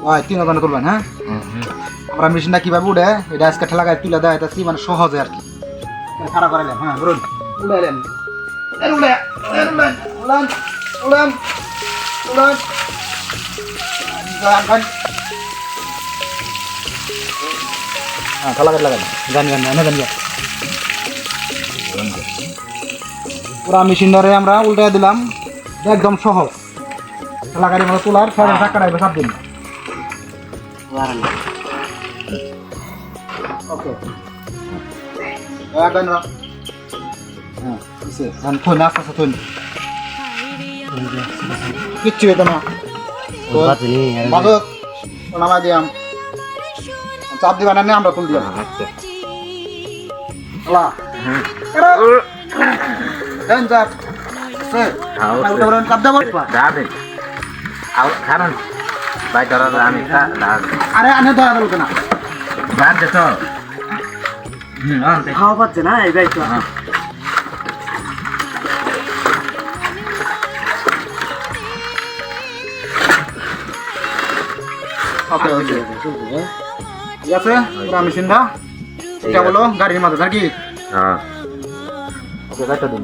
ওই 3 ঘন্টা করবেন হ্যাঁ আমরা মেশিনটা কিভাবে উঠে এটা আজকে ঠেলা গায়ে তুলে দেয় এটা মানে সহজে আর কি খাড়া করাইলাম হ্যাঁ বলুন উড়াইলেন উড়ান হ্যাঁ ঠেলা গায়ে লাগাই জানি পুরা মেশিনটারে আমরা উল্টে দিলাম একদম সহজ ঠেলা গাড়ি মানে তোলার সাড়ে টাকা রাখবে 7 দিন ওকে একদম হ্যাঁ থন আস্তে থন কিচ্ছু হতো না নামাই দিলাম চাপ দিবা না আমরা তুল দিলাম আরে আনে ধরা দেবো না খাওয়া পাচ্ছে না এই বাইক ঠিক আছে পুরা মেশিনটা এটা বলো গাড়ির মাথা নাকি হ্যাঁ ওকে গাড়িটা দিন